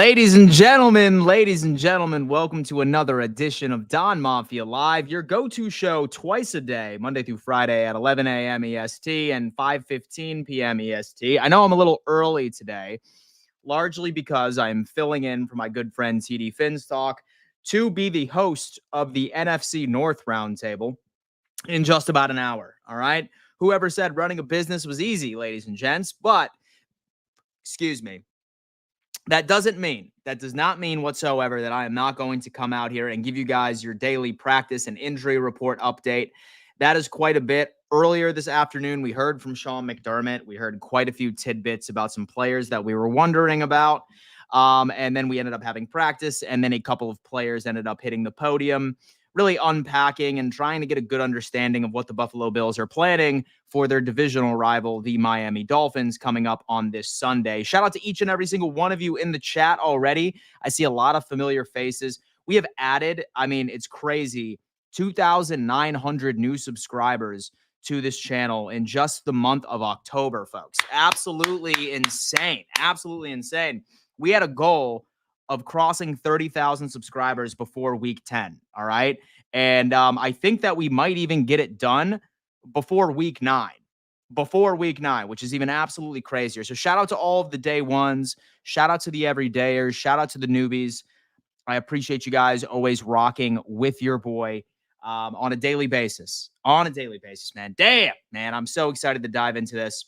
Ladies and gentlemen, welcome to another edition of Don Mafia Live, your go-to show twice a day, Monday through Friday at 11 a.m. EST and 5:15 p.m. EST. I know I'm a little early today, largely because I'm filling in for my good friend TD Finstock to be the host of the NFC North Roundtable in just about an hour, all right? Whoever said running a business was easy, ladies and gents, but, excuse me, that does not mean whatsoever that I am not going to come out here and give you guys your daily practice and injury report update. That is quite a bit. Earlier this afternoon, we heard from Sean McDermott. We heard quite a few tidbits about some players that we were wondering about. And then we ended up having practice, and then a couple of players ended up hitting the podium, really unpacking and trying to get a good understanding of what the Buffalo Bills are planning for their divisional rival, the Miami Dolphins, coming up on this Sunday. Shout out to each and every single one of you in the chat already. I see a lot of familiar faces. We have added, it's crazy, 2,900 new subscribers to this channel in just the month of October, folks. Absolutely insane. Absolutely insane. We had a goal of crossing 30,000 subscribers before week 10, all right? And I think that we might even get it done before week 9, which is even absolutely crazier. So shout out to all of the day ones. Shout out to the everydayers. Shout out to the newbies. I appreciate you guys always rocking with your boy on a daily basis. Man. Damn, man. I'm so excited to dive into this.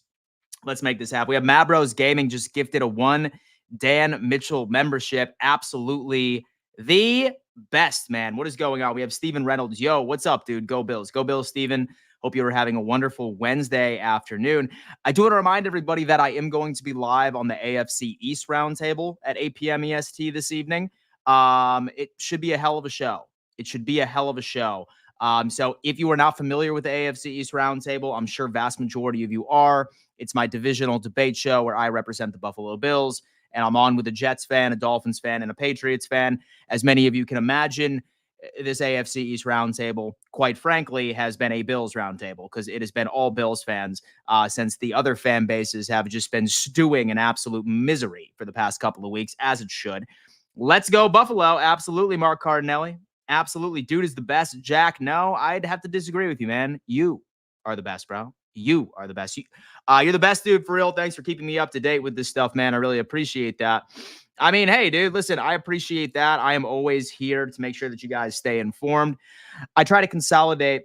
Let's make this happen. We have Mabros Gaming just gifted a one Dan Mitchell membership. Absolutely the best, man. What is going on? We have Steven Reynolds. Yo, what's up, dude? Go Bills. Go Bills, Steven. Hope you are having a wonderful Wednesday afternoon. I do want to remind everybody that I am going to be live on the AFC East Roundtable at 8 p.m. EST this evening. It should be a hell of a show. So if you are not familiar with the AFC East Roundtable, I'm sure vast majority of you are. It's my divisional debate show where I represent the Buffalo Bills, and I'm on with a Jets fan, a Dolphins fan, and a Patriots fan. As many of you can imagine, this AFC East Roundtable, quite frankly, has been a Bills Roundtable because it has been all Bills fans since the other fan bases have just been stewing in absolute misery for the past couple of weeks, as it should. Let's go Buffalo. Absolutely, Mark Cardinelli. Absolutely. Dude is the best. Jack, no, I'd have to disagree with you, man. You are the best, bro. You are the best. You're the best, dude, for real. Thanks for keeping me up to date with this stuff, man. I really appreciate that. Hey, dude, listen, I appreciate that. I am always here to make sure that you guys stay informed. I try to consolidate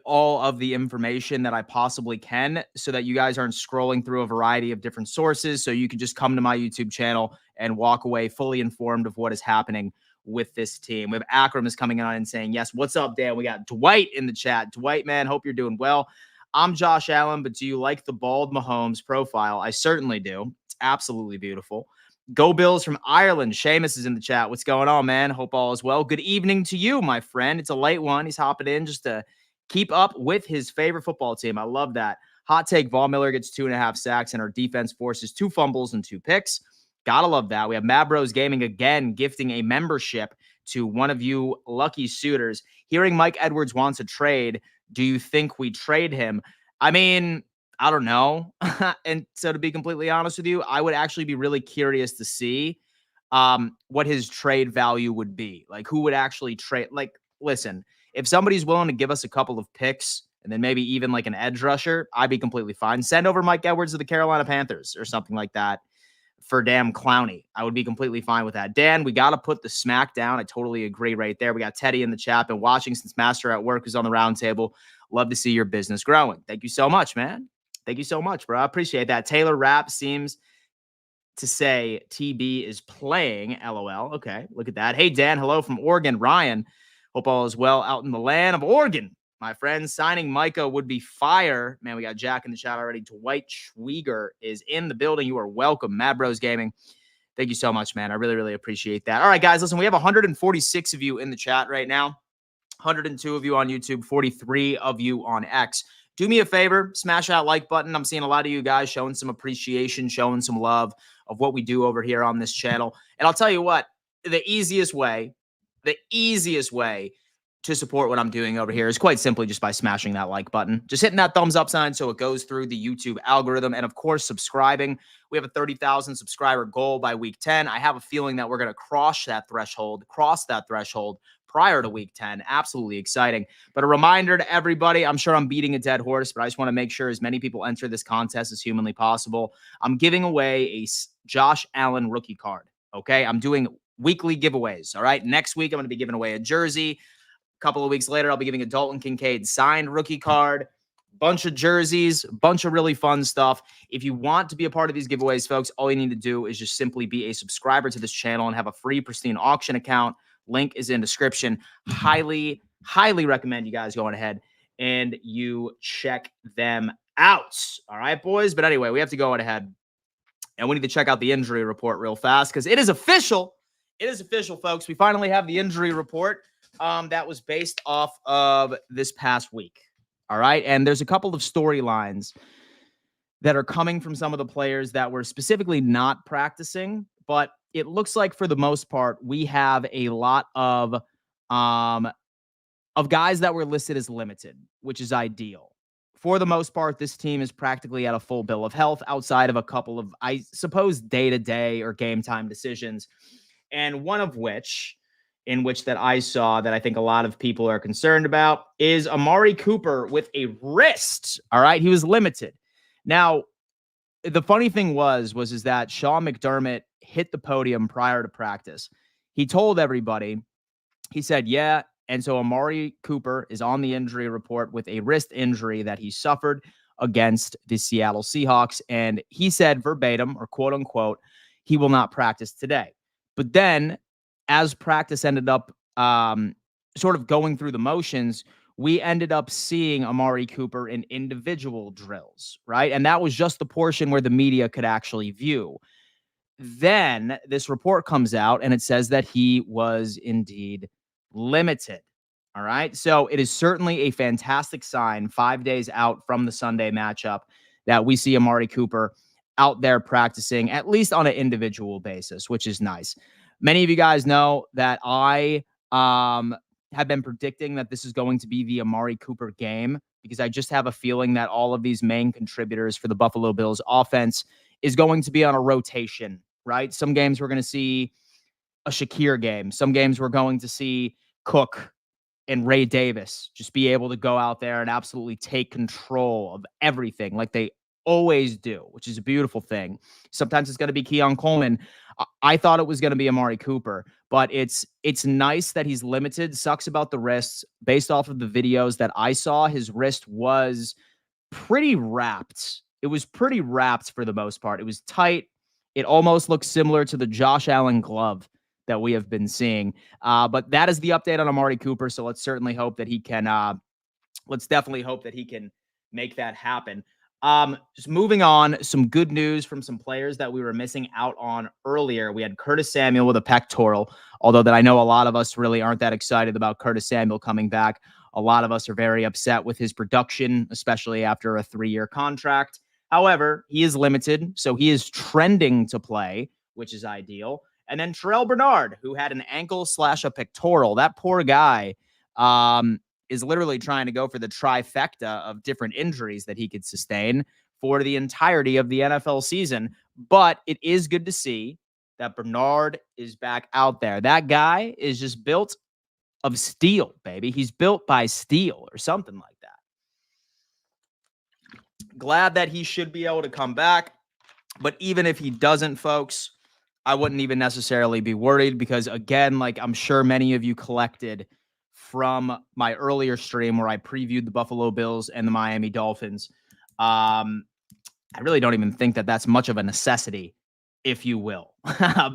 all of the information that I possibly can so that you guys aren't scrolling through a variety of different sources. So you can just come to my YouTube channel and walk away fully informed of what is happening with this team. We have Akram is coming on and saying, yes, what's up, Dan? We got Dwight in the chat. Dwight, man, hope you're doing well. I'm Josh Allen, but do you like the bald Mahomes profile? I certainly do. It's absolutely beautiful. Go Bills from Ireland. Seamus is in the chat. What's going on, man? Hope all is well. Good evening to you, my friend. It's a late one. He's hopping in just to keep up with his favorite football team. I love that. Hot take, Von Miller gets 2.5 sacks, and our defense forces 2 fumbles and 2 picks. Gotta love that. We have Mabros Gaming again gifting a membership to one of you lucky suitors. Hearing Mike Edwards wants a trade, do you think we trade him? I don't know. And so to be completely honest with you, I would actually be really curious to see what his trade value would be. Who would actually trade? Listen, if somebody's willing to give us a couple of picks and then maybe even an edge rusher, I'd be completely fine. Send over Mike Edwards to the Carolina Panthers or something like that for damn Clowney. I would be completely fine with that. Dan, we got to put the smack down. I totally agree right there. We got Teddy in the chat. Been watching since Master at Work is on the roundtable. Love to see your business growing. Thank you so much, man. Thank you so much, bro. I appreciate that. Taylor Rapp seems to say TB is playing. LOL. Okay, look at that. Hey, Dan. Hello from Oregon. Ryan. Hope all is well out in the land of Oregon. My friends, signing Micah would be fire. Man, we got Jack in the chat already. Dwight Schwieger is in the building. You are welcome. Mad Bros Gaming. Thank you so much, man. I really, really appreciate that. All right, guys, listen, we have 146 of you in the chat right now. 102 of you on YouTube, 43 of you on X. Do me a favor, smash that like button. I'm seeing a lot of you guys showing some appreciation, showing some love of what we do over here on this channel. And I'll tell you what, the easiest way to support what I'm doing over here is quite simply just by smashing that like button, just hitting that thumbs up sign so it goes through the YouTube algorithm, and of course, subscribing. We have a 30,000 subscriber goal by week 10. I have a feeling that we're going to cross that threshold prior to week 10. Absolutely exciting. But a reminder to everybody, I'm sure I'm beating a dead horse, but I just want to make sure as many people enter this contest as humanly possible. I'm giving away a Josh Allen rookie card. Okay. I'm doing weekly giveaways. All right. Next week, I'm going to be giving away a jersey. A couple of weeks later, I'll be giving a Dalton Kincaid signed rookie card, bunch of jerseys, bunch of really fun stuff. If you want to be a part of these giveaways, folks, all you need to do is just simply be a subscriber to this channel and have a free pristine auction account. Link is in description. Highly, highly recommend you guys going ahead and you check them out. All right, boys. But anyway, we have to go ahead and we need to check out the injury report real fast because it is official. It is official, folks. We finally have the injury report that was based off of this past week. All right. And there's a couple of storylines that are coming from some of the players that were specifically not practicing, but it looks like for the most part, we have a lot of guys that were listed as limited, which is ideal. For the most part, this team is practically at a full bill of health outside of a couple of, I suppose, day-to-day or game time decisions. And one of which that I saw that I think a lot of people are concerned about is Amari Cooper with a wrist. All right. He was limited. Now, the funny thing was that Sean McDermott hit the podium prior to practice. He told everybody, he said, yeah. And so Amari Cooper is on the injury report with a wrist injury that he suffered against the Seattle Seahawks. And he said verbatim, or quote unquote, he will not practice today. But then as practice ended up sort of going through the motions, we ended up seeing Amari Cooper in individual drills, right? And that was just the portion where the media could actually view. Then this report comes out and it says that he was indeed limited. All right. So it is certainly a fantastic sign 5 days out from the Sunday matchup that we see Amari Cooper out there practicing, at least on an individual basis, which is nice. Many of you guys know that I have been predicting that this is going to be the Amari Cooper game because I just have a feeling that all of these main contributors for the Buffalo Bills offense is going to be on a rotation, right? Some games we're going to see a Shakir game. Some games we're going to see Cook and Ray Davis just be able to go out there and absolutely take control of everything like they always do, which is a beautiful thing. Sometimes it's going to be Keon Coleman. I thought it was going to be Amari Cooper, but it's nice that he's limited. Sucks about the wrists. Based off of the videos that I saw, his wrist was pretty wrapped. It was pretty wrapped for the most part. It was tight. It almost looks similar to the Josh Allen glove that we have been seeing. But that is the update on Amari Cooper. So let's certainly hope that he can, let's definitely hope that he can make that happen. Just moving on, some good news from some players that we were missing out on earlier. We had Curtis Samuel with a pectoral, although that I know a lot of us really aren't that excited about Curtis Samuel coming back. A lot of us are very upset with his production, especially after a 3-year contract. However, he is limited, so he is trending to play, which is ideal. And then Terrell Bernard, who had an ankle / a pectoral. That poor guy is literally trying to go for the trifecta of different injuries that he could sustain for the entirety of the NFL season. But it is good to see that Bernard is back out there. That guy is just built of steel, baby. He's built by steel or something like that. Glad that he should be able to come back. But even if he doesn't, folks, I wouldn't even necessarily be worried because, again, like I'm sure many of you collected from my earlier stream where I previewed the Buffalo Bills and the Miami Dolphins. I really don't even think that that's much of a necessity, if you will,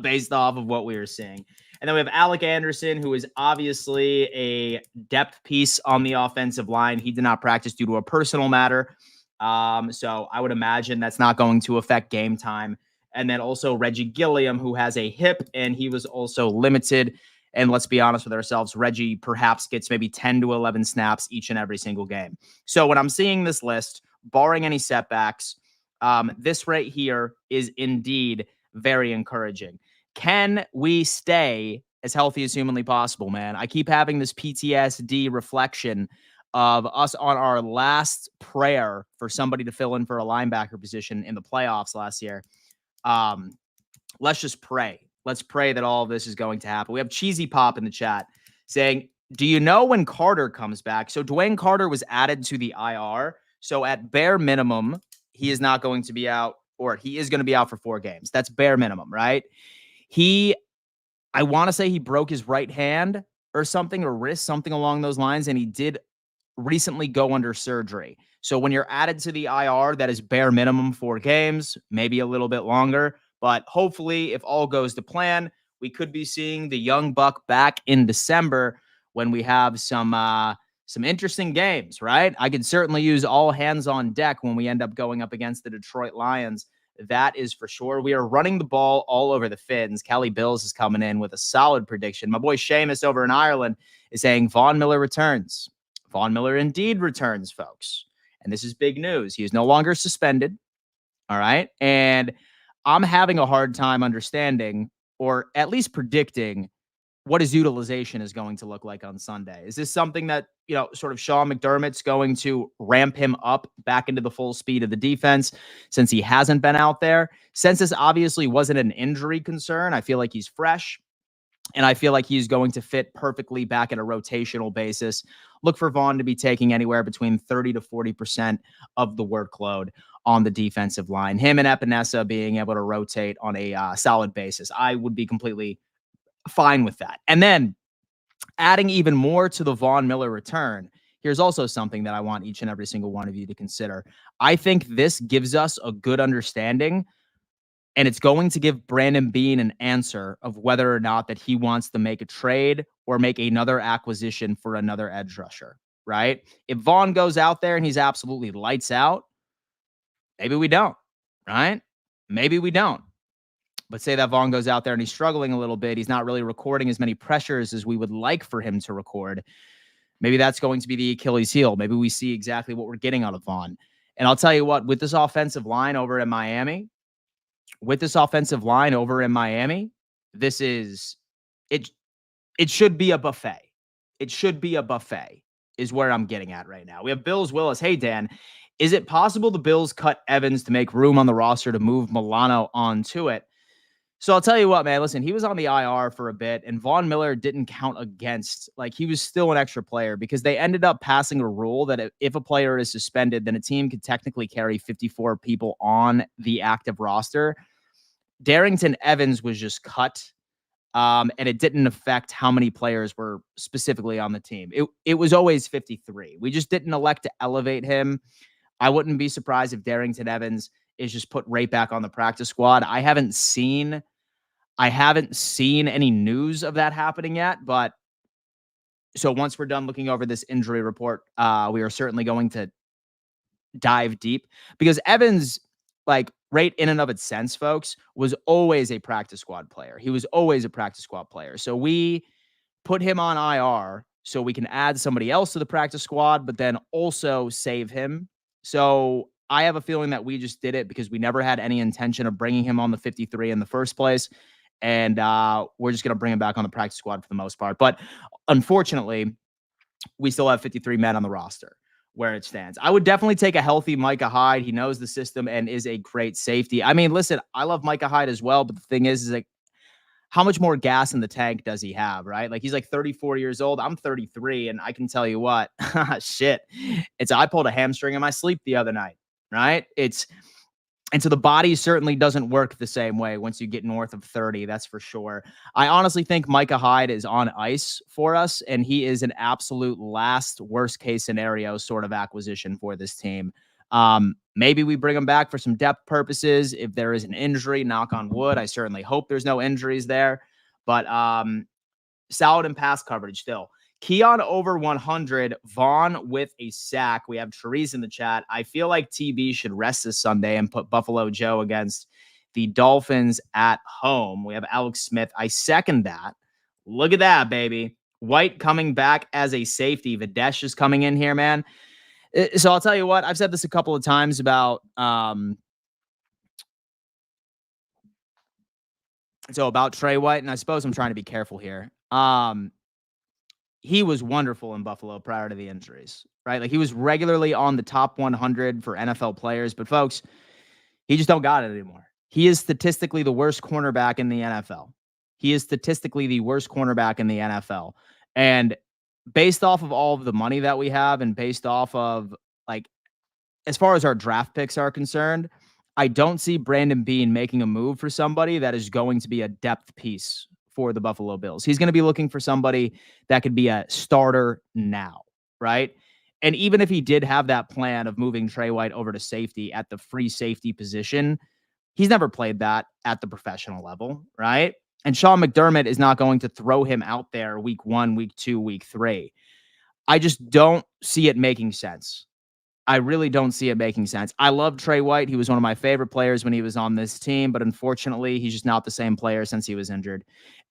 based off of what we were seeing. And then we have Alec Anderson, who is obviously a depth piece on the offensive line. He did not practice due to a personal matter. So I would imagine that's not going to affect game time. And then also Reggie Gilliam, who has a hip, and he was also limited. And let's be honest with ourselves, Reggie perhaps gets maybe 10 to 11 snaps each and every single game. So when I'm seeing this list, barring any setbacks, this right here is indeed very encouraging. Can we stay as healthy as humanly possible, man. I keep having this PTSD reflection of us on our last prayer for somebody to fill in for a linebacker position in the playoffs last year. Um, let's just pray. Let's pray that all of this is going to happen. We have Cheesy Pop in the chat saying, do you know when Carter comes back? So Dwayne Carter was added to the IR. So at bare minimum, he is not going to be out, or he is going to be out for 4 games. That's bare minimum, right? I want to say he broke his right hand or something, or wrist, something along those lines. And he did recently go under surgery. So when you're added to the IR, that is bare minimum 4 games, maybe a little bit longer. But hopefully, if all goes to plan, we could be seeing the young buck back in December when we have some interesting games, right? I could certainly use all hands on deck when we end up going up against the Detroit Lions. That is for sure. We are running the ball all over the Fins. Kelly Bills is coming in with a solid prediction. My boy Seamus over in Ireland is saying Von Miller returns. Von Miller indeed returns, folks. And this is big news. He is no longer suspended. All right. And I'm having a hard time understanding, or at least predicting, what his utilization is going to look like on Sunday. Is this something that, sort of Sean McDermott's going to ramp him up back into the full speed of the defense since he hasn't been out there? Since this obviously wasn't an injury concern, I feel like he's fresh. And I feel like he's going to fit perfectly back at a rotational basis. Look for Vaughn to be taking anywhere between 30 to 40% of the workload on the defensive line. Him and Epinesa being able to rotate on a solid basis. I would be completely fine with that. And then adding even more to the Von Miller return, here's also something that I want each and every single one of you to consider. I think this gives us a good understanding, and it's going to give Brandon Beane an answer of whether or not that he wants to make a trade or make another acquisition for another edge rusher, right? If Vaughn goes out there and he's absolutely lights out, maybe we don't, right? Maybe we don't. But say that Vaughn goes out there and he's struggling a little bit. He's not really recording as many pressures as we would like for him to record. Maybe that's going to be the Achilles heel. Maybe we see exactly what we're getting out of Vaughn. And I'll tell you what, with this offensive line over in Miami, this is it. It should be a buffet. It should be a buffet is where I'm getting at right now. We have Bills Willis. Hey, Dan, is it possible the Bills cut Evans to make room on the roster to move Milano onto it? So I'll tell you what, man, listen, he was on the IR for a bit, and Von Miller didn't count against, like, he was still an extra player because they ended up passing a rule that if a player is suspended, then a team could technically carry 54 people on the active roster. Darrington Evans was just cut, and it didn't affect how many players were specifically on the team. It was always 53. We just didn't elect to elevate him. I wouldn't be surprised if Darrington Evans is just put right back on the practice squad. I haven't seen any news of that happening yet, but so once we're done looking over this injury report, we are certainly going to dive deep because Evans, like, right in and of its sense, folks, was always a practice squad player. He was always a practice squad player. So we put him on IR so we can add somebody else to the practice squad, but then also save him. So I have a feeling that we just did it because we never had any intention of bringing him on the 53 in the first place. And we're just going to bring him back on the practice squad for the most part. But unfortunately, we still have 53 men on the roster where it stands. I would definitely take a healthy Micah Hyde. He knows the system and is a great safety. I mean, listen, I love Micah Hyde as well. But the thing is like, how much more gas in the tank does he have, right? Like, he's like 34 years old. I'm 33, and I can tell you what, shit. I pulled a hamstring in my sleep the other night, right? And so the body certainly doesn't work the same way once you get north of 30, that's for sure. I honestly think Micah Hyde is on ice for us, and he is an absolute last worst case scenario sort of acquisition for this team. Maybe we bring him back for some depth purposes. If there is an injury, knock on wood, I certainly hope there's no injuries there. But solid in pass coverage still. Keon over 100, Vaughn with a sack. We have Therese in the chat. I feel like TB should rest this Sunday and put Buffalo Joe against the Dolphins at home. We have Alex Smith. I second that. Look at that, baby. White coming back as a safety. Videsh is coming in here, man. So I'll tell you what, I've said this a couple of times about Trey White, and I suppose I'm trying to be careful here. Um, he was wonderful in Buffalo prior to the injuries, right? Like he was regularly on the top 100 for NFL players, but folks, he just don't got it anymore. He is statistically the worst cornerback in the NFL. He is statistically the worst cornerback in the NFL. And based off of all of the money that we have and based off of like as far as our draft picks are concerned, I don't see Brandon Beane making a move for somebody that is going to be a depth piece for the Buffalo Bills. He's going to be looking for somebody that could be a starter now, right? And even if he did have that plan of moving Trey White over to safety at the free safety position, he's never played that at the professional level, right? And Sean McDermott is not going to throw him out there week 1, week 2, week 3. I just don't see it making sense. I really don't see it making sense. I love Trey White. He was one of my favorite players when he was on this team, but unfortunately, he's just not the same player since he was injured.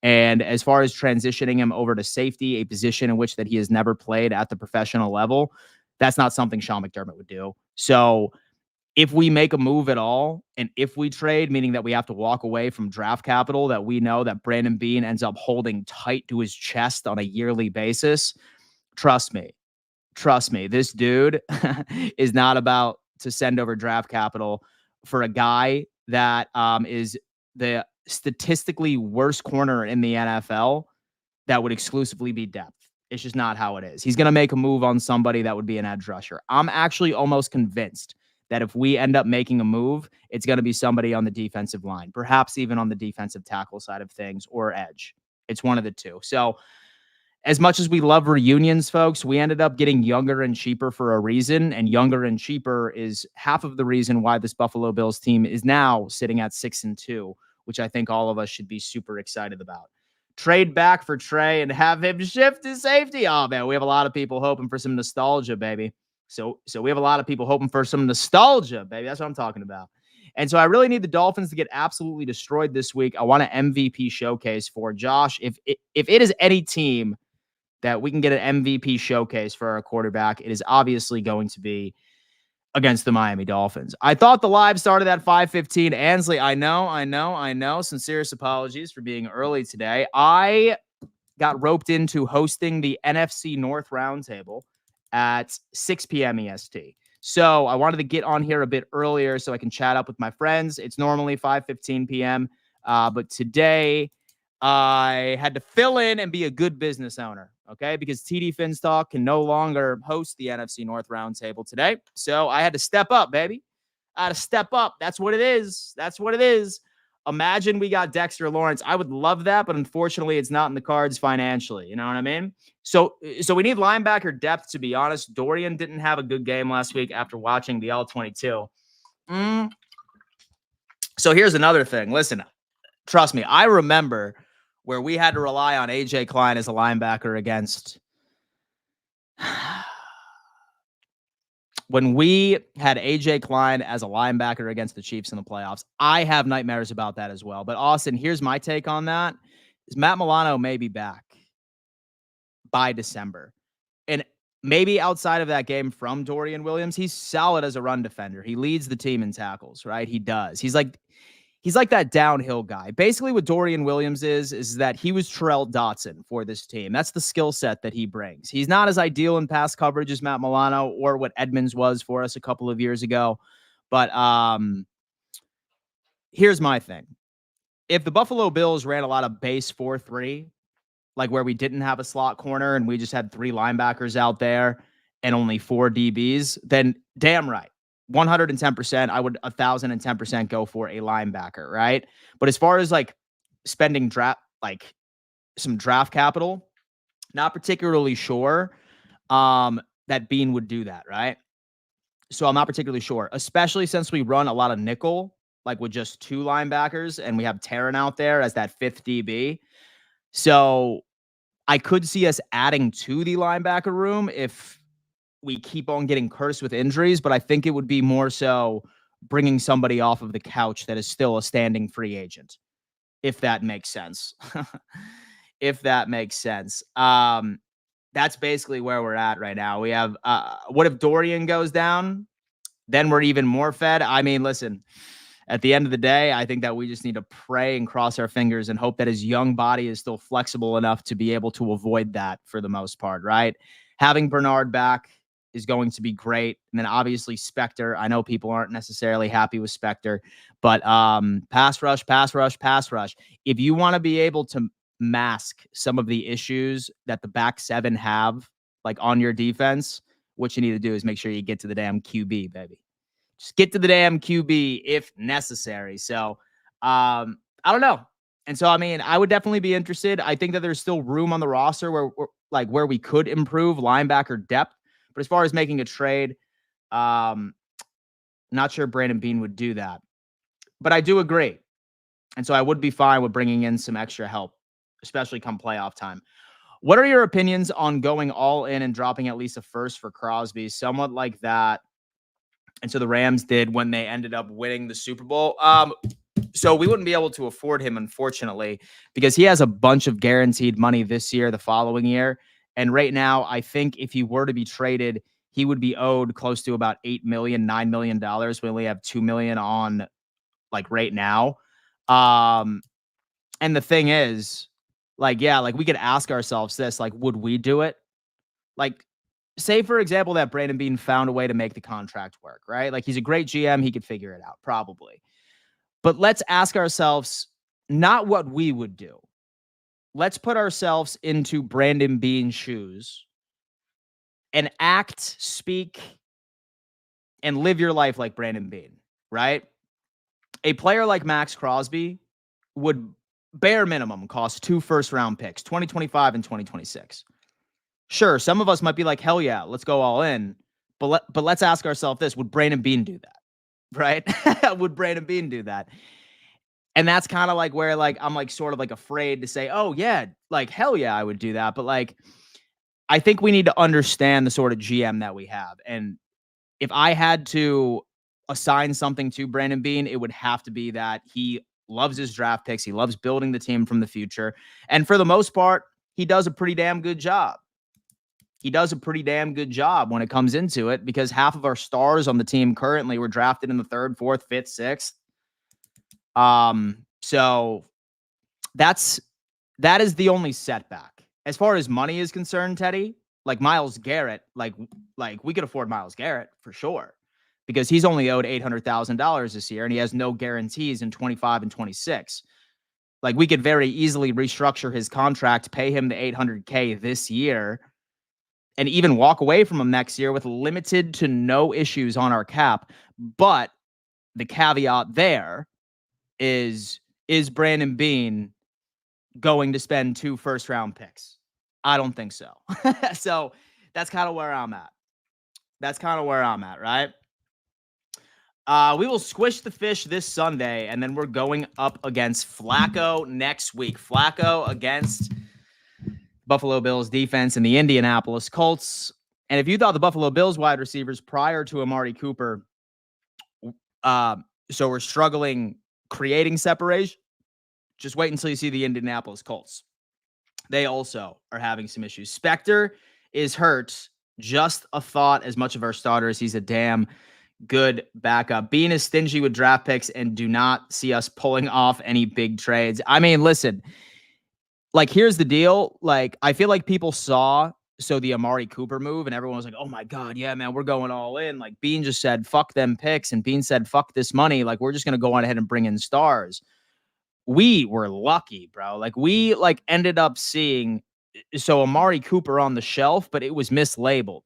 And as far as transitioning him over to safety, a position in which that he has never played at the professional level, that's not something Sean McDermott would do. So if we make a move at all, and if we trade, meaning that we have to walk away from draft capital that we know that Brandon Beane ends up holding tight to his chest on a yearly basis, trust me, this dude is not about to send over draft capital for a guy that is the statistically worst corner in the NFL that would exclusively be depth. It's just not how it is. He's going to make a move on somebody that would be an edge rusher. I'm actually almost convinced that if we end up making a move, it's going to be somebody on the defensive line, perhaps even on the defensive tackle side of things or edge. It's one of the two. So as much as we love reunions, folks, we ended up getting younger and cheaper for a reason. And younger and cheaper is half of the reason why this Buffalo Bills team is now sitting at 6-2, which I think all of us should be super excited about. Trade back for Trey and have him shift to safety. Oh, man, we have a lot of people hoping for some nostalgia, baby. So we have a lot of people hoping for some nostalgia, baby. That's what I'm talking about. And so I really need the Dolphins to get absolutely destroyed this week. I want an MVP showcase for Josh. If it is any team that we can get an MVP showcase for our quarterback, it is obviously going to be against the Miami Dolphins. I thought the live started at 5:15. Ansley, I know. Sincerest apologies for being early today. I got roped into hosting the NFC North Roundtable at 6 p.m. EST. So I wanted to get on here a bit earlier so I can chat up with my friends. It's normally 5:15 p.m., but today I had to fill in and be a good business owner, okay? Because TD Finstock can no longer host the NFC North Roundtable today. So I had to step up, baby. I had to step up. That's what it is. Imagine we got Dexter Lawrence. I would love that, but unfortunately, it's not in the cards financially. You know what I mean? So we need linebacker depth, to be honest. Dorian didn't have a good game last week after watching the All-22. So here's another thing. Listen, trust me, I remember where we had to rely on A.J. Klein as a linebacker against when we had A.J. Klein as a linebacker against the Chiefs in the playoffs. I have nightmares about that as well. But Austin, here's my take on that. Is Matt Milano may be back by December. And maybe outside of that game from Dorian Williams, he's solid as a run defender. He leads the team in tackles, right? He does. He's like that downhill guy. Basically, what Dorian Williams is that he was Terrell Dotson for this team. That's the skill set that he brings. He's not as ideal in pass coverage as Matt Milano or what Edmonds was for us a couple of years ago. But here's my thing. If the Buffalo Bills ran a lot of base 4-3, like where we didn't have a slot corner and we just had 3 linebackers out there and only 4 DBs, then damn right. 110%, I would 1,010% go for a linebacker, right? But as far as like spending some draft capital, not particularly sure that Beane would do that, right? So I'm not particularly sure, especially since we run a lot of nickel, like with just 2 linebackers, and we have Taryn out there as that 5th DB. So I could see us adding to the linebacker room if we keep on getting cursed with injuries, but I think it would be more so bringing somebody off of the couch that is still a standing free agent, if that makes sense. If that makes sense. That's basically where we're at right now. We have, what if Dorian goes down? Then we're even more fed. I mean, listen, at the end of the day, I think that we just need to pray and cross our fingers and hope that his young body is still flexible enough to be able to avoid that for the most part, right? Having Bernard back is going to be great. And then obviously Spectre. I know people aren't necessarily happy with Spectre, but pass rush, pass rush, pass rush. If you want to be able to mask some of the issues that the back seven have, like on your defense, what you need to do is make sure you get to the damn QB, baby. Just get to the damn QB if necessary. So, I don't know. And so, I mean, I would definitely be interested. I think that there's still room on the roster where we could improve linebacker depth. But as far as making a trade, not sure Brandon Beane would do that. But I do agree. And so I would be fine with bringing in some extra help, especially come playoff time. What are your opinions on going all in and dropping at least a first for Crosby? Somewhat like that. And so the Rams did when they ended up winning the Super Bowl. So we wouldn't be able to afford him, unfortunately, because he has a bunch of guaranteed money this year, the following year. And right now, I think if he were to be traded, he would be owed close to about $8 million, $9 million. We only have $2 million on like right now. And the thing is, like, yeah, like we could ask ourselves this, like, would we do it? Like, say, for example, that Brandon Beane found a way to make the contract work, right? Like, he's a great GM. He could figure it out, probably. But let's ask ourselves not what we would do. Let's put ourselves into Brandon Beane's shoes and act, speak, and live your life like Brandon Beane, right? A player like Max Crosby would bare minimum cost 2 first-round picks, 2025 and 2026. Sure, some of us might be like, hell yeah, let's go all in. But let's ask ourselves this, would Brandon Beane do that? Right? Would Brandon Beane do that? And that's kind of like where like I'm like sort of like afraid to say, oh yeah, like hell yeah, I would do that. But like I think we need to understand the sort of GM that we have. And if I had to assign something to Brandon Beane, it would have to be that he loves his draft picks. He loves building the team from the future. And for the most part, he does a pretty damn good job. He does a pretty damn good job when it comes into it because half of our stars on the team currently were drafted in the 3rd, 4th, 5th, 6th. So that is the only setback. As far as money is concerned, Teddy, like Myles Garrett, like we could afford Myles Garrett for sure because he's only owed $800,000 this year and he has no guarantees in 25 and 26. Like we could very easily restructure his contract, pay him the $800K this year and even walk away from him next year with limited to no issues on our cap. But the caveat there is Brandon Beane going to spend 2 first-round picks? I don't think so. So that's kind of where I'm at. Right? We will squish the fish this Sunday, and then we're going up against Flacco next week. Flacco against Buffalo Bills defense and the Indianapolis Colts. And if you thought the Buffalo Bills wide receivers prior to Amari Cooper, so we're struggling creating separation, just wait until you see the Indianapolis Colts. They also are having some issues. Spectre is hurt. Just a thought as much of our starters. He's a damn good backup. Beane is stingy with draft picks and do not see us pulling off any big trades. I mean, listen, like, here's the deal. Like, I feel like people saw the Amari Cooper move and everyone was like, oh my God, yeah, man, we're going all in. Like Beane just said, fuck them picks. And Beane said, fuck this money. Like, we're just going to go on ahead and bring in stars. We were lucky, bro. Like we ended up seeing Amari Cooper on the shelf, but it was mislabeled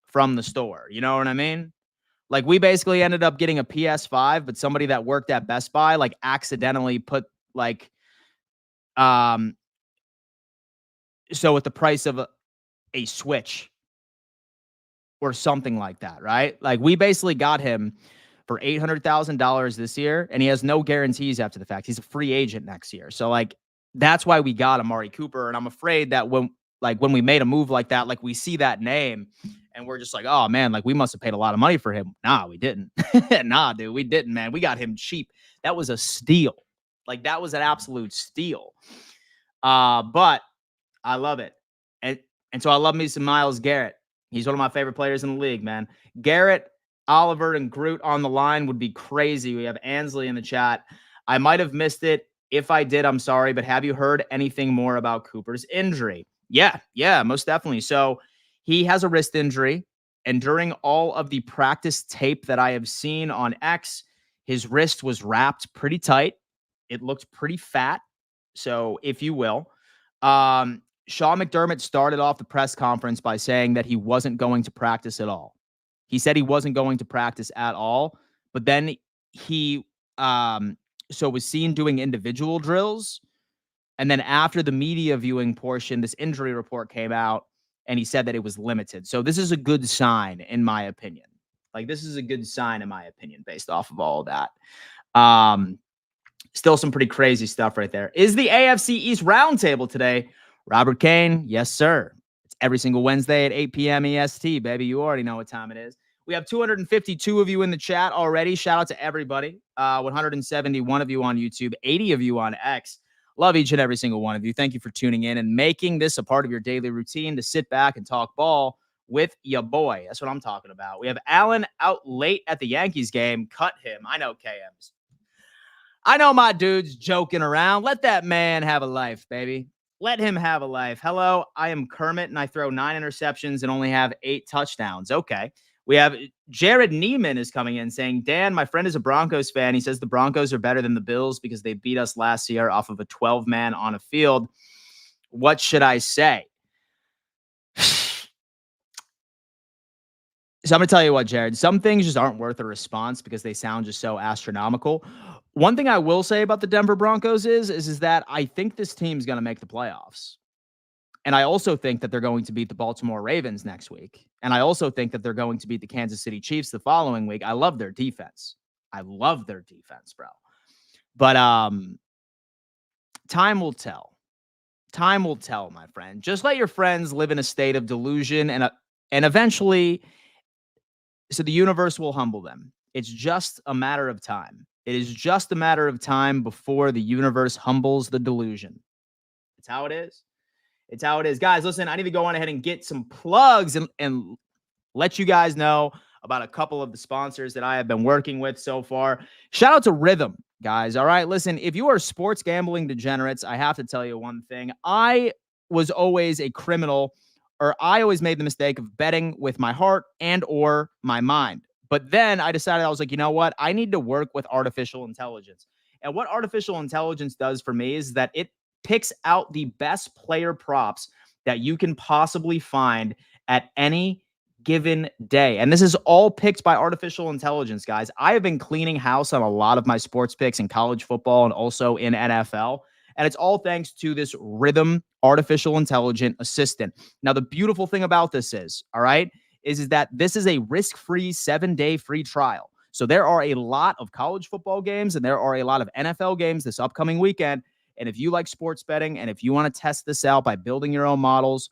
from the store. You know what I mean? Like we basically ended up getting a PS5, but somebody that worked at Best Buy like accidentally put like so at the price of a Switch or something like that, right? Like we basically got him for $800,000 this year, and he has no guarantees after the fact. He's a free agent next year. So like that's why we got Amari Cooper. And I'm afraid that when we made a move like that, like we see that name and we're just like, oh man, like we must have paid a lot of money for him. Nah, we didn't. Nah, dude, we didn't, man. We got him cheap. That was a steal. Like that was an absolute steal. But I love it. And so I love me some Myles Garrett. He's one of my favorite players in the league, man. Garrett Oliver and Groot on the line would be crazy. We have Ansley in the chat. I might have missed it. If I did, I'm sorry, but have you heard anything more about Cooper's injury? Yeah, most definitely. So he has a wrist injury, and during all of the practice tape that I have seen on X, his wrist was wrapped pretty tight. It looked pretty fat. So, if you will, Sean McDermott started off the press conference by saying that he wasn't going to practice at all. He said he wasn't going to practice at all, but then he was seen doing individual drills. And then after the media viewing portion, this injury report came out and he said that it was limited. So this is a good sign, in my opinion. This is a good sign, in my opinion, based off of all of that. Still some pretty crazy stuff right there. Is the AFC East roundtable today? Robert Kane, yes, sir. It's every single Wednesday at 8 p.m. EST, baby. You already know what time it is. We have 252 of you in the chat already. Shout out to everybody. 171 of you on YouTube, 80 of you on X. Love each and every single one of you. Thank you for tuning in and making this a part of your daily routine to sit back and talk ball with your boy. That's what I'm talking about. We have Allen out late at the Yankees game. Cut him. I know KM's. I know my dude's joking around. Let that man have a life, baby. Let him have a life. Hello, I am Kermit, and I throw 9 interceptions and only have 8 touchdowns. Okay. We have Jared Neiman is coming in saying, Dan, my friend is a Broncos fan. He says the Broncos are better than the Bills because they beat us last year off of a 12-man on a field. What should I say? So I'm going to tell you what, Jared, some things just aren't worth a response because they sound just so astronomical. One thing I will say about the Denver Broncos is that I think this team's going to make the playoffs. And I also think that they're going to beat the Baltimore Ravens next week. And I also think that they're going to beat the Kansas City Chiefs the following week. I love their defense. Bro. But time will tell. Time will tell, my friend. Just let your friends live in a state of delusion and eventually so the universe will humble them. It's just a matter of time. It is just a matter of time before the universe humbles the delusion. It's how it is. It's how it is. Guys, listen, I need to go on ahead and get some plugs and let you guys know about a couple of the sponsors that I have been working with so far. Shout out to Rhythm, guys. All right, listen, if you are sports gambling degenerates, I have to tell you one thing. I was always a criminal, or I always made the mistake of betting with my heart and or my mind. But then I decided, I was like, you know what? I need to work with artificial intelligence. And what artificial intelligence does for me is that it picks out the best player props that you can possibly find at any given day. And this is all picked by artificial intelligence, guys. I have been cleaning house on a lot of my sports picks in college football and also in NFL. And it's all thanks to this Rhythm artificial intelligent assistant. Now, the beautiful thing about this is, all right, is that this is a risk-free 7-day free trial. So there are a lot of college football games and there are a lot of NFL games this upcoming weekend. And if you like sports betting and if you want to test this out by building your own models,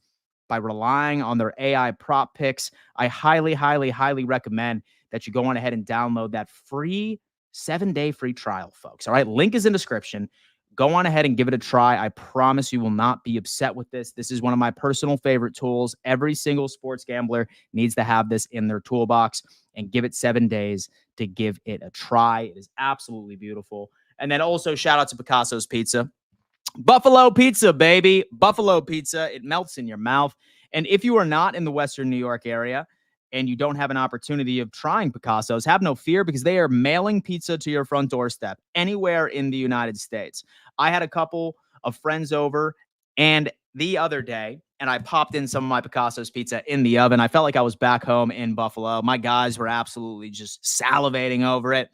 by relying on their AI prop picks, I highly, highly, highly recommend that you go on ahead and download that free 7-day free trial, folks. All right, link is in description. Go on ahead and give it a try. I promise you will not be upset with this. This is one of my personal favorite tools. Every single sports gambler needs to have this in their toolbox, and give it 7 days to give it a try. It is absolutely beautiful. And then also shout out to Picasso's Pizza. Buffalo pizza, baby. Buffalo pizza. It melts in your mouth. And if you are not in the Western New York area and you don't have an opportunity of trying Picasso's, have no fear because they are mailing pizza to your front doorstep anywhere in the United States. I had a couple of friends over and the other day, and I popped in some of my Picasso's pizza in the oven. I felt like I was back home in Buffalo. My guys were absolutely just salivating over it.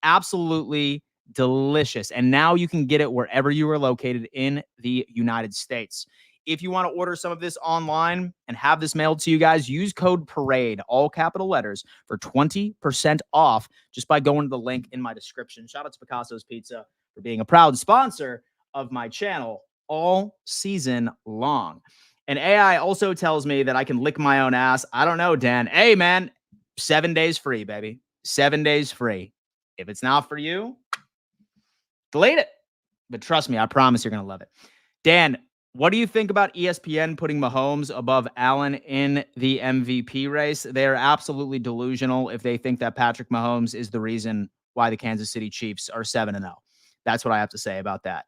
Absolutely delicious. And now you can get it wherever you are located in the United States. If you want to order some of this online and have this mailed to you guys, use code PARADE, all capital letters, for 20% off just by going to the link in my description. Shout out to Picasso's Pizza for being a proud sponsor of my channel all season long. And AI also tells me that I can lick my own ass. I don't know, Dan. Hey, man, 7 days free, baby. 7 days free. If it's not for you, delete it. But trust me, I promise you're going to love it. Dan, What do you think about ESPN putting Mahomes above Allen in the MVP race? They're absolutely delusional if they think that Patrick Mahomes is the reason why the Kansas City Chiefs are 7-0. That's what I have to say about that.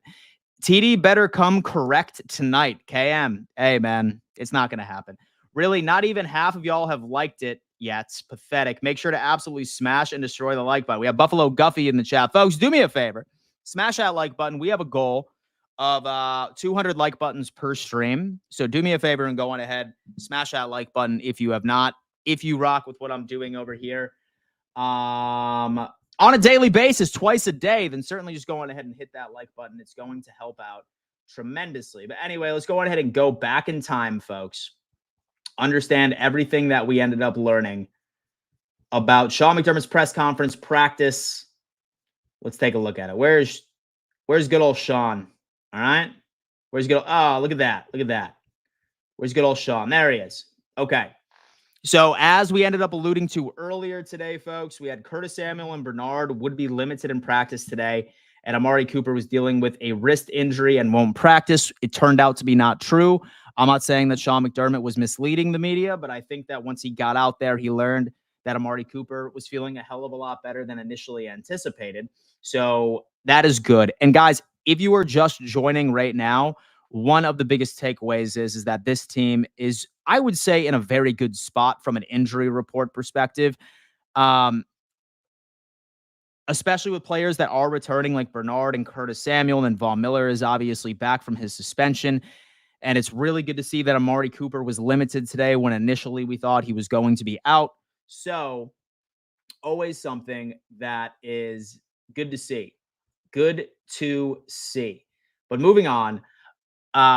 TD better come correct tonight. KM, hey, man, it's not going to happen. Really, not even half of y'all have liked it yet. It's pathetic. Make sure to absolutely smash and destroy the like button. We have Buffalo Guffy in the chat. Folks, do me a favor. Smash that like button. We have a goal of 200 like buttons per stream. So do me a favor and go on ahead. Smash that like button if you have not. If you rock with what I'm doing over here on a daily basis, twice a day, then certainly just go on ahead and hit that like button. It's going to help out tremendously. But anyway, let's go on ahead and go back in time, folks. Understand everything that we ended up learning about Sean McDermott's press conference practice. Let's take a look at it. Where's good old Sean? All right. Where's good? Oh, look at that. Look at that. Where's good old Sean? There he is. Okay. So as we ended up alluding to earlier today, folks, we had Curtis Samuel and Bernard would be limited in practice today. And Amari Cooper was dealing with a wrist injury and won't practice. It turned out to be not true. I'm not saying that Sean McDermott was misleading the media, but I think that once he got out there, he learned that Amari Cooper was feeling a hell of a lot better than initially anticipated. So that is good. And guys, if you are just joining right now, one of the biggest takeaways is that this team is, I would say, in a very good spot from an injury report perspective. Especially with players that are returning like Bernard and Curtis Samuel, and Von Miller is obviously back from his suspension. And it's really good to see that Amari Cooper was limited today when initially we thought he was going to be out. So always something that is good to see. Good to see. But moving on,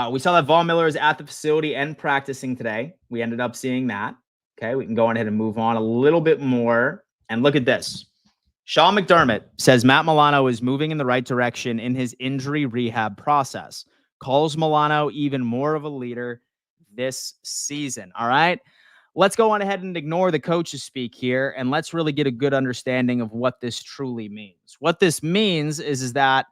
we saw that Von Miller is at the facility and practicing today. We ended up seeing that. Okay, we can go ahead and move on a little bit more. And look at this. Sean McDermott says Matt Milano is moving in the right direction in his injury rehab process. Calls Milano even more of a leader this season. All right. Let's go on ahead and ignore the coaches speak here, and let's really get a good understanding of what this truly means. What this means is that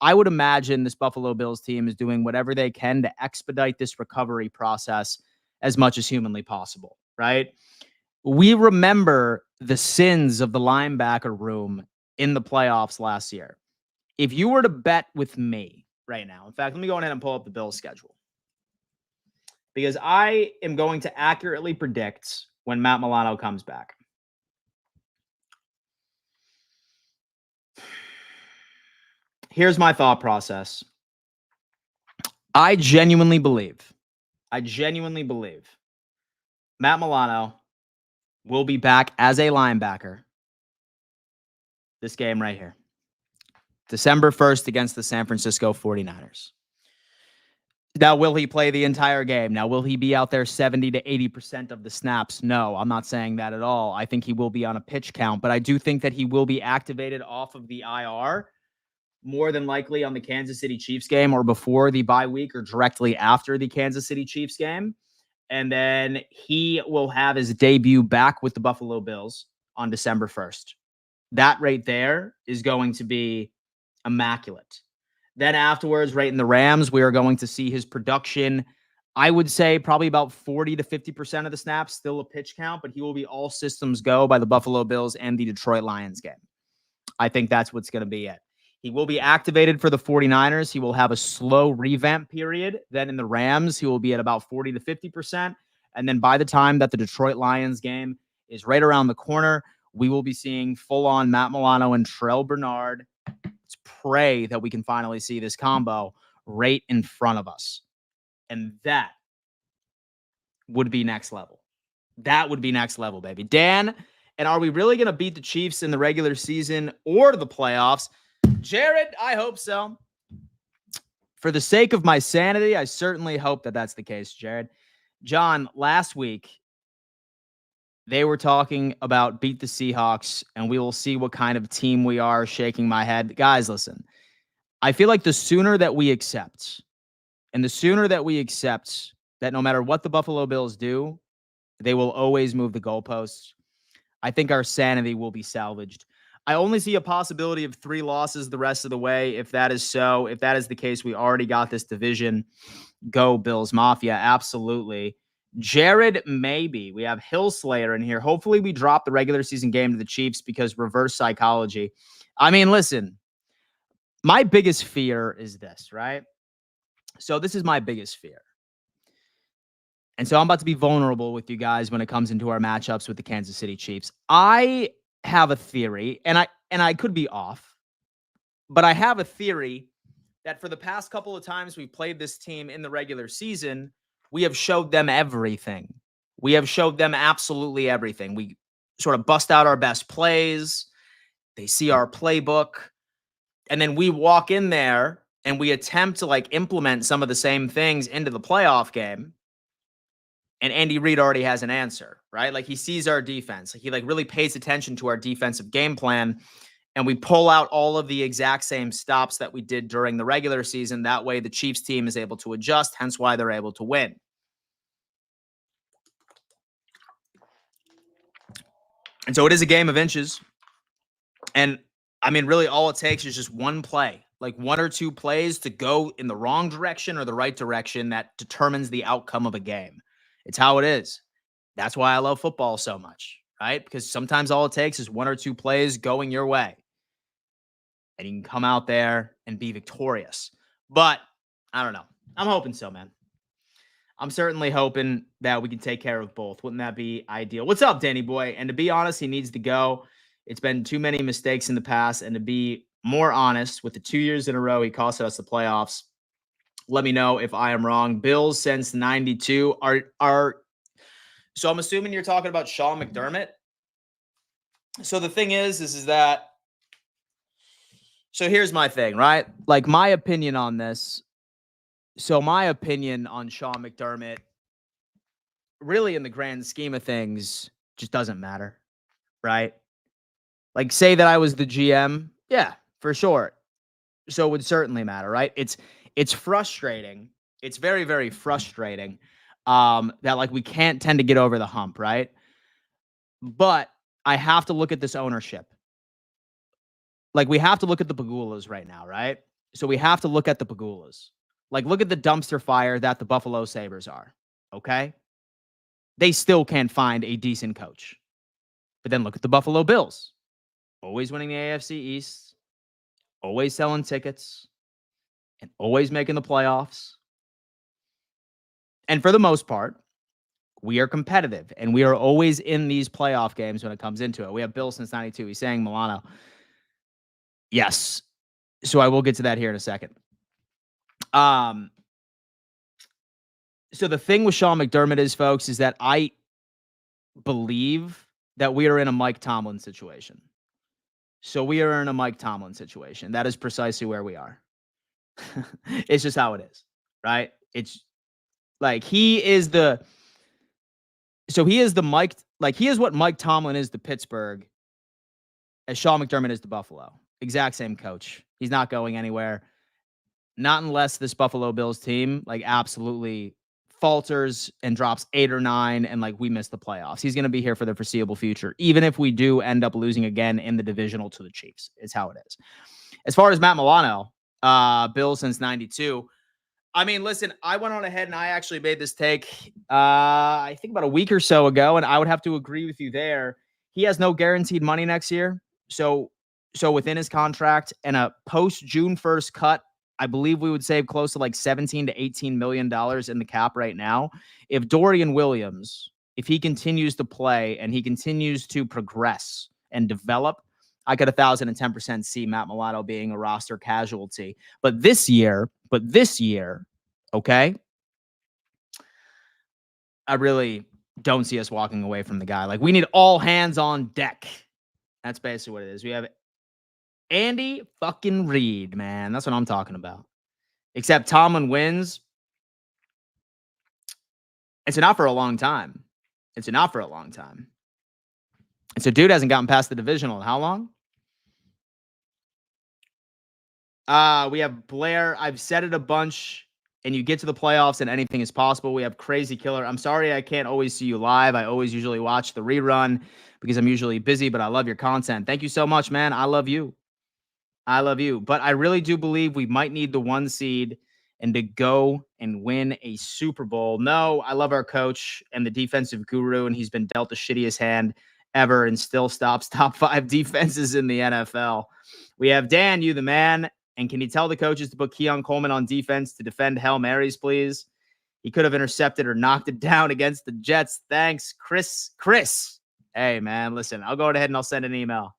I would imagine this Buffalo Bills team is doing whatever they can to expedite this recovery process as much as humanly possible, right? We remember the sins of the linebacker room in the playoffs last year. If you were to bet with me right now, in fact, let me go ahead and pull up the Bills schedule, because I am going to accurately predict when Matt Milano comes back. Here's my thought process. I genuinely believe Matt Milano will be back as a linebacker this game right here. December 1st against the San Francisco 49ers. Now, will he play the entire game? Now, will he be out there 70 to 80% of the snaps? No, I'm not saying that at all. I think he will be on a pitch count, but I do think that he will be activated off of the IR, more than likely on the Kansas City Chiefs game or before the bye week or directly after the Kansas City Chiefs game. And then he will have his debut back with the Buffalo Bills on December 1st. That right there is going to be immaculate. Then afterwards, right in the Rams, we are going to see his production. I would say probably about 40 to 50% of the snaps, still a pitch count, but he will be all systems go by the Buffalo Bills and the Detroit Lions game. I think that's what's going to be it. He will be activated for the 49ers. He will have a slow revamp period. Then in the Rams, he will be at about 40 to 50%. And then by the time that the Detroit Lions game is right around the corner, we will be seeing full-on Matt Milano and Terrell Bernard. Let's pray that we can finally see this combo right in front of us. And that would be next level. That would be next level, baby. Dan, and are we really going to beat the Chiefs in the regular season or the playoffs? Jared, I hope so. For the sake of my sanity, I certainly hope that that's the case, Jared. John, last week, they were talking about beat the Seahawks, and we will see what kind of team we are. Shaking my head. Guys, listen. I feel like the sooner that we accept, and the sooner that we accept that no matter what the Buffalo Bills do, they will always move the goalposts, I think our sanity will be salvaged. I only see a possibility of 3 losses the rest of the way. If that is so, if that is the case, we already got this division. Go Bills Mafia. Absolutely. Jared, maybe. We have Hillslayer in here. Hopefully we drop the regular season game to the Chiefs because reverse psychology. I mean, listen, my biggest fear is this, right? So this is my biggest fear. And so I'm about to be vulnerable with you guys when it comes into our matchups with the Kansas City Chiefs. I have a theory, and I could be off, but I have a theory that for the past couple of times we've played this team in the regular season, we have showed them everything. We have showed them absolutely everything. We sort of bust out our best plays. They see our playbook. And then we walk in there and we attempt to like implement some of the same things into the playoff game. And Andy Reid already has an answer, right? Like he sees our defense. Like he like really pays attention to our defensive game plan. And we pull out all of the exact same stops that we did during the regular season. That way the Chiefs team is able to adjust, hence why they're able to win. And so it is a game of inches. And I mean, really all it takes is just one play, like 1 or 2 plays to go in the wrong direction or the right direction that determines the outcome of a game. It's how it is. That's why I love football so much, right? Because sometimes all it takes is 1 or 2 plays going your way. And you can come out there and be victorious. But I don't know. I'm hoping so, man. I'm certainly hoping that we can take care of both. Wouldn't that be ideal? What's up, Danny boy? And to be honest, he needs to go. It's been too many mistakes in the past. And to be more honest, with the 2 years in a row, he costed us the playoffs. Let me know if I am wrong. Bills since 92 are so I'm assuming you're talking about Sean McDermott. So the thing is that so here's my thing, right? Like my opinion on this. So my opinion on Sean McDermott, really in the grand scheme of things, just doesn't matter, right? Like say that I was the GM, yeah, for sure. So it would certainly matter, right? It's frustrating. It's very, very frustrating that like we can't tend to get over the hump, right? But I have to look at this ownership. Like we have to look at the Pagulas right now, right? So we have to look at the Pagulas. Like, look at the dumpster fire that the Buffalo Sabres are, okay? They still can't find a decent coach. But then look at the Buffalo Bills. Always winning the AFC East, always selling tickets, and always making the playoffs. And for the most part, we are competitive, and we are always in these playoff games when it comes into it. We have Bill since 92. He's saying Milano. Yes. So I will get to that here in a second. So the thing with Sean McDermott is, folks, is that I believe that we are in a Mike Tomlin situation. So we are in a Mike Tomlin situation. That is precisely where we are. It's just how it is, right? It's like he is the Mike, like he is what Mike Tomlin is to Pittsburgh as Sean McDermott is to Buffalo. Exact same coach. He's not going anywhere. Not unless this Buffalo Bills team like absolutely falters and drops 8 or 9 and like we miss the playoffs. He's going to be here for the foreseeable future, even if we do end up losing again in the divisional to the Chiefs. It's how it is. As far as Matt Milano, Bills since 92. I mean, listen, I went on ahead and I actually made this take, I think about a week or so ago, and I would have to agree with you there. He has no guaranteed money next year. So within his contract and a post June 1st cut, I believe we would save close to like $17 to $18 million in the cap right now. If Dorian Williams, if he continues to play and he continues to progress and develop, I could 1,010% see Matt Milano being a roster casualty. But this year, okay, I really don't see us walking away from the guy. Like we need all hands on deck. That's basically what it is. We have Andy fucking Reid, man. That's what I'm talking about. Except Tomlin wins. It's not for a long time. And so dude hasn't gotten past the divisional in how long? We have Blair. I've said it a bunch. and you get to the playoffs and anything is possible. We have Crazy Killer. I'm sorry I can't always see you live. I always usually watch the rerun because I'm usually busy, but I love your content. Thank you so much, man. I love you. I love you. But I really do believe we might need the 1 seed and to go and win a Super Bowl. No, I love our coach and the defensive guru, and he's been dealt the shittiest hand ever and still stops top 5 defenses in the NFL. We have Dan, you the man. And can you tell the coaches to put Keon Coleman on defense to defend Hail Marys, please? He could have intercepted or knocked it down against the Jets. Thanks, Chris. Hey, man, listen, I'll go ahead and I'll send an email.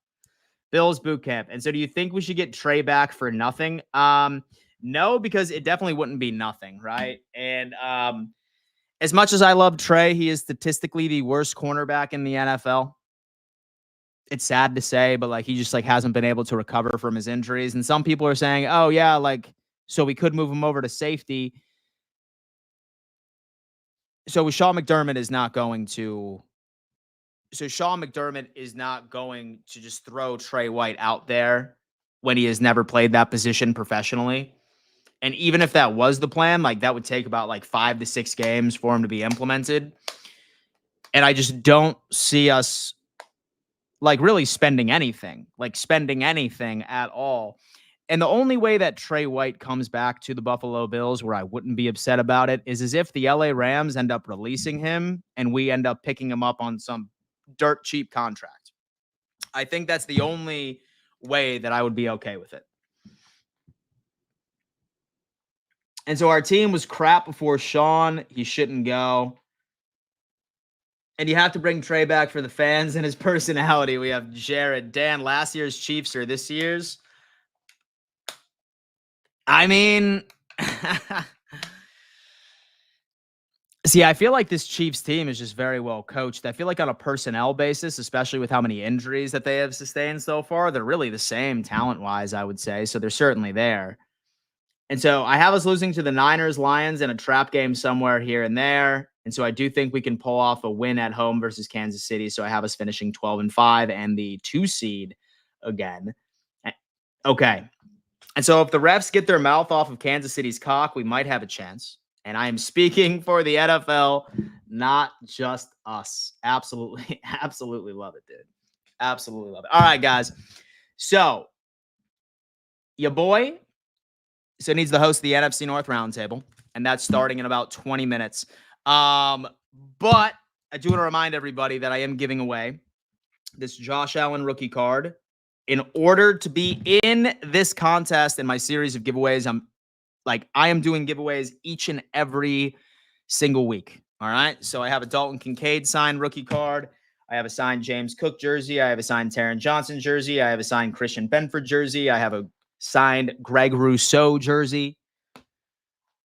Bills boot camp. And so do you think we should get Trey back for nothing? No, because it definitely wouldn't be nothing, right? And as much as I love Trey, he is statistically the worst cornerback in the NFL. It's sad to say, but like he just like hasn't been able to recover from his injuries. And some people are saying, oh yeah, like so we could move him over to safety. So Sean McDermott is not going to just throw Trey White out there when he has never played that position professionally. And even if that was the plan, like that would take about like 5 to 6 games for him to be implemented. And I just don't see us like really spending anything at all. And the only way that Trey White comes back to the Buffalo Bills where I wouldn't be upset about it is as if the LA Rams end up releasing him and we end up picking him up on some dirt cheap contract. I think that's the only way that I would be okay with it. And so our team was crap before Sean. He shouldn't go. And you have to bring Trey back for the fans and his personality. We have Jared. Dan, last year's Chiefs or this year's? I mean, see, I feel like this Chiefs team is just very well coached. I feel like on a personnel basis, especially with how many injuries that they have sustained so far, they're really the same talent-wise, I would say. So they're certainly there. And so I have us losing to the Niners, Lions, and a trap game somewhere here and there. And so I do think we can pull off a win at home versus Kansas City. So I have us finishing 12-5 and the 2 seed again. Okay. And so if the refs get their mouth off of Kansas City's cock, we might have a chance. And I am speaking for the NFL, not just us. Absolutely, absolutely love it, dude. Absolutely love it. All right, guys. So your boy needs to host the NFC North Roundtable, and that's starting in about 20 minutes. But I do want to remind everybody that I am giving away this Josh Allen rookie card. In order to be in this contest and my series of giveaways, I am doing giveaways each and every single week. All right. So I have a Dalton Kincaid signed rookie card. I have a signed James Cook jersey. I have a signed Taron Johnson jersey. I have a signed Christian Benford jersey. I have a signed Greg Rousseau jersey.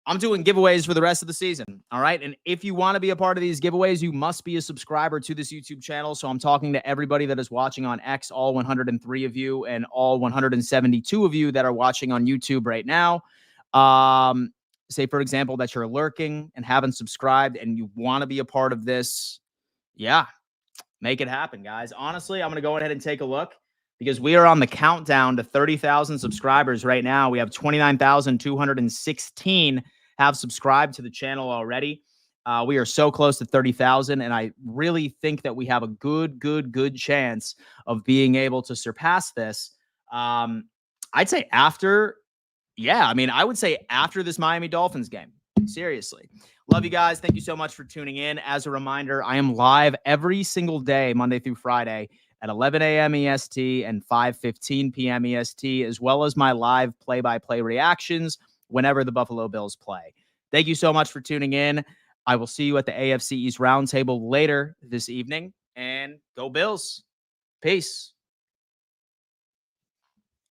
I'm doing giveaways for the rest of the season. All right. And if you want to be a part of these giveaways, you must be a subscriber to this YouTube channel. So I'm talking to everybody that is watching on X, all 103 of you, and all 172 of you that are watching on YouTube right now. Say, for example, that you're lurking and haven't subscribed and you want to be a part of this. Yeah, make it happen, guys. Honestly, I'm going to go ahead and take a look because we are on the countdown to 30,000 subscribers right now. We have 29,216 have subscribed to the channel already. We are so close to 30,000, and I really think that we have a good chance of being able to surpass this. I'd say after, I would say after this Miami Dolphins game. Seriously. Love you guys. Thank you so much for tuning in. As a reminder, I am live every single day, Monday through Friday, at 11 a.m. EST and 5:15 p.m. EST, as well as my live play-by-play reactions whenever the Buffalo Bills play. Thank you so much for tuning in. I will see you at the AFC East Roundtable later this evening, and go Bills. Peace.